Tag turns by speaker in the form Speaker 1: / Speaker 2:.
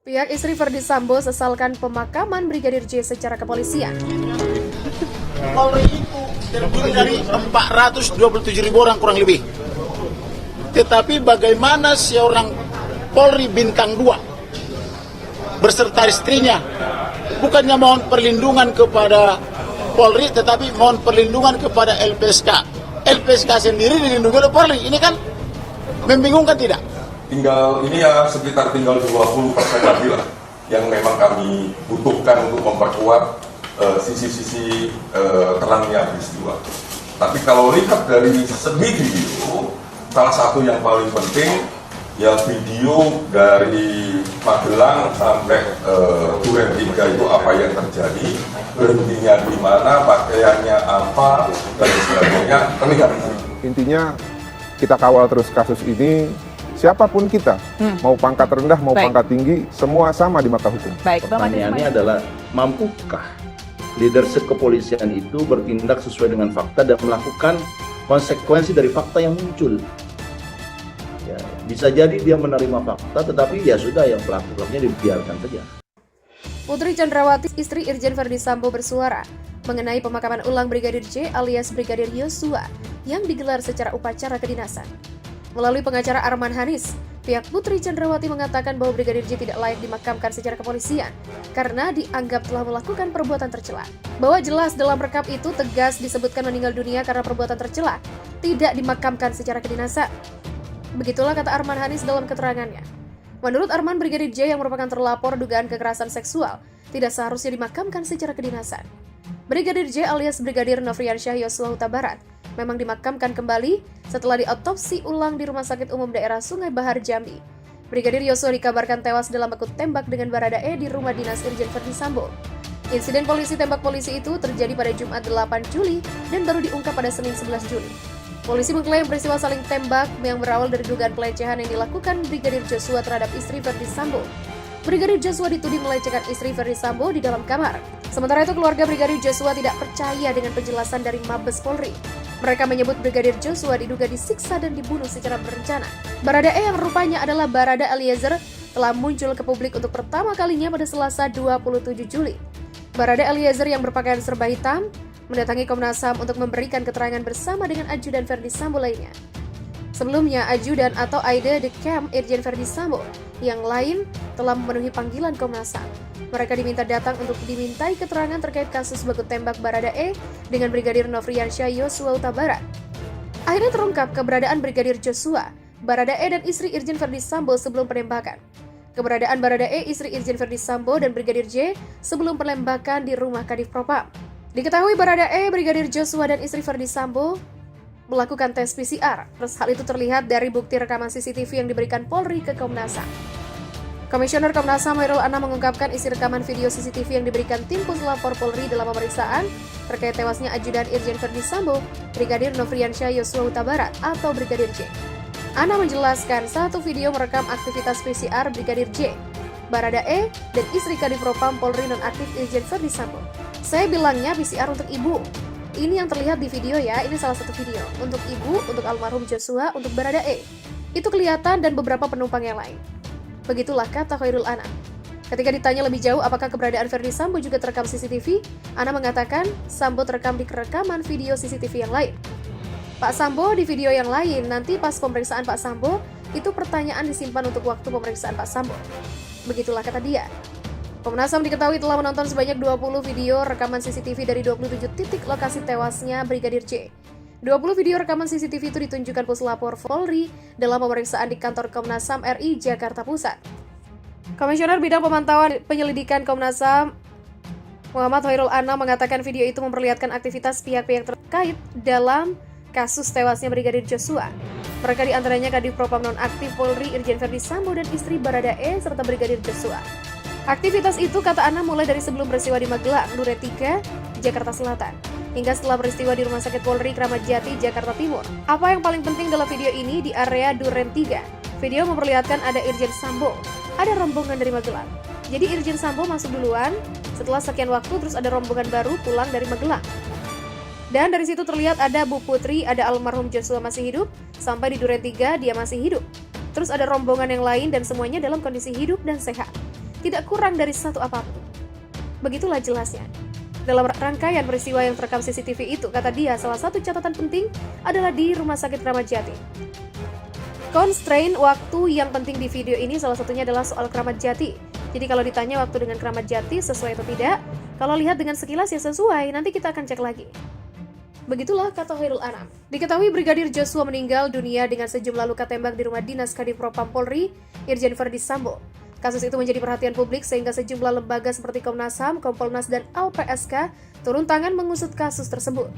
Speaker 1: Pihak istri Verdi Sambo sesalkan pemakaman Brigadir J secara kepolisian.
Speaker 2: Polri itu terdiri dari 427.000 orang kurang lebih. Tetapi bagaimana seorang Polri bintang 2 berserta istrinya bukannya mohon perlindungan kepada Polri, tetapi mohon perlindungan kepada LPSK. LPSK sendiri dilindungi oleh Polri. Ini kan membingungkan tidak?
Speaker 3: Tinggal ini ya sekitar tinggal 20% lagi lah yang memang kami butuhkan untuk memperkuat sisi-sisi terangnya peristiwa. Tapi kalau lihat dari segi video, salah satu yang paling penting ya video dari Magelang sampai Duren 3 itu apa yang terjadi, berhentinya di mana, pakaiannya apa, dan sebagainya terlihat.
Speaker 4: Intinya kita kawal terus kasus ini, siapapun kita, mau pangkat rendah, mau pangkat tinggi, semua sama di mata hukum.
Speaker 5: Baik,
Speaker 6: Pertanyaannya adalah, mampukah leadership kepolisian itu bertindak sesuai dengan fakta dan melakukan konsekuensi dari fakta yang muncul? Ya, bisa jadi dia menerima fakta, tetapi ya sudah, yang pelaku-pelakunya dibiarkan saja.
Speaker 1: Putri Chandrawati, istri Irjen Verdi Sambo bersuara mengenai pemakaman ulang Brigadir J alias Brigadir Yosua yang digelar secara upacara kedinasan. Melalui pengacara Arman Hanis, pihak Putri Chandrawati mengatakan bahwa Brigadir J tidak layak dimakamkan secara kepolisian karena dianggap telah melakukan perbuatan tercela. Bahwa jelas dalam rekap itu tegas disebutkan meninggal dunia karena perbuatan tercela, tidak dimakamkan secara kedinasan. Begitulah kata Arman Hanis dalam keterangannya. Menurut Arman, Brigadir J yang merupakan terlapor dugaan kekerasan seksual tidak seharusnya dimakamkan secara kedinasan. Brigadir J alias Brigadir Nofriansyah Yosua Huta Barat memang dimakamkan kembali setelah diotopsi ulang di Rumah Sakit Umum Daerah Sungai Bahar, Jambi. Brigadir Yosua dikabarkan tewas dalam baku tembak dengan Baradae di rumah dinas Irjen Verdi Sambo. Insiden polisi tembak polisi itu terjadi pada Jumat 8 Juli dan baru diungkap pada Senin 11 Juli. Polisi mengklaim peristiwa saling tembak yang berawal dari dugaan pelecehan yang dilakukan Brigadir Joshua terhadap istri Verdi Sambo. Brigadir Joshua dituding melecehkan istri Verdi Sambo di dalam kamar. Sementara itu keluarga Brigadir Joshua tidak percaya dengan penjelasan dari Mabes Polri. Mereka menyebut Brigadir Joshua diduga disiksa dan dibunuh secara berencana. Baradae yang rupanya adalah Barada Eliezer telah muncul ke publik untuk pertama kalinya pada Selasa 27 Juli. Barada Eliezer yang berpakaian serba hitam mendatangi Komnas HAM untuk memberikan keterangan bersama dengan ajudan Verdi Sambo lainnya. Sebelumnya, ajudan atau Aide de Camp Irjen Verdi Sambo yang lain telah memenuhi panggilan Komnas HAM. Mereka diminta datang untuk dimintai keterangan terkait kasus baku tembak Baradae dengan Brigadir Nofriansyah Yosua Huta Barat. Akhirnya terungkap keberadaan Brigadir Joshua, Baradae dan istri Irjen Verdi Sambo sebelum penembakan. Keberadaan Baradae, istri Irjen Verdi Sambo dan Brigadir J sebelum penembakan di rumah Kadif Propam. Diketahui Baradae, Brigadir Joshua dan istri Verdi Sambo melakukan tes PCR. Terus hal itu terlihat dari bukti rekaman CCTV yang diberikan Polri ke Komnas HAM. Komisioner Komnas HAM Hoirul Anam mengungkapkan isi rekaman video CCTV yang diberikan tim puslapor Polri dalam pemeriksaan terkait tewasnya ajudan Irjen Verdi Sambo, Brigadir Nofriansyah Yosua Huta Barat atau Brigadir J. Anam menjelaskan satu video merekam aktivitas PCR Brigadir J, Baradae, dan istri Kadif Propam Polri nonaktif Irjen Verdi Sambo. Saya bilangnya PCR untuk ibu. Ini yang terlihat di video ya, ini salah satu video. Untuk ibu, untuk almarhum Joshua, untuk Baradae. Itu kelihatan dan beberapa penumpang yang lain. Begitulah kata Hoirul Anam. Ketika ditanya lebih jauh apakah keberadaan Verdi Sambo juga terekam CCTV, Anam mengatakan Sambo terekam di rekaman video CCTV yang lain. Pak Sambo di video yang lain, nanti pas pemeriksaan Pak Sambo, itu pertanyaan disimpan untuk waktu pemeriksaan Pak Sambo. Begitulah kata dia. Komnas HAM diketahui telah menonton sebanyak 20 video rekaman CCTV dari 27 titik lokasi tewasnya Brigadir J. 20 video rekaman CCTV itu ditunjukkan puslapor Polri dalam pemeriksaan di kantor Komnas HAM RI Jakarta Pusat. Komisioner Bidang Pemantauan Penyelidikan Komnas HAM Muhammad Hoirul Anam mengatakan video itu memperlihatkan aktivitas pihak-pihak terkait dalam kasus tewasnya Brigadir Joshua. Mereka diantaranya Kadif Propam nonaktif Polri Irjen Verdi Sambo dan istri Baradae serta Brigadir Joshua. Aktivitas itu kata Anam mulai dari sebelum peristiwa di Magelang, Duren 3, Jakarta Selatan, hingga setelah peristiwa di Rumah Sakit Polri Kramat Jati, Jakarta Timur. Apa yang paling penting dalam video ini di area Duren 3? Video memperlihatkan ada Irjen Sambo, ada rombongan dari Magelang. Jadi Irjen Sambo masuk duluan, setelah sekian waktu terus ada rombongan baru pulang dari Magelang. Dan dari situ terlihat ada Bu Putri, ada almarhum Joshua masih hidup, sampai di Duren 3 dia masih hidup. Terus ada rombongan yang lain dan semuanya dalam kondisi hidup dan sehat. tidak kurang dari satu apapun. Begitulah jelasnya. Dalam rangkaian peristiwa yang terekam CCTV itu, kata dia, salah satu catatan penting adalah di Rumah Sakit Kramat Jati. Constraint waktu yang penting di video ini salah satunya adalah soal Kramat Jati. Jadi kalau ditanya waktu dengan Kramat Jati sesuai atau tidak, kalau lihat dengan sekilas ya sesuai, nanti kita akan cek lagi. Begitulah kata Khairul Anam. Diketahui Brigadir Joshua meninggal dunia dengan sejumlah luka tembak di rumah dinas Kadif Propam Polri, Irjen Verdi Sambo. Kasus itu menjadi perhatian publik sehingga sejumlah lembaga seperti Komnas HAM, Kompolnas, dan LPSK turun tangan mengusut kasus tersebut.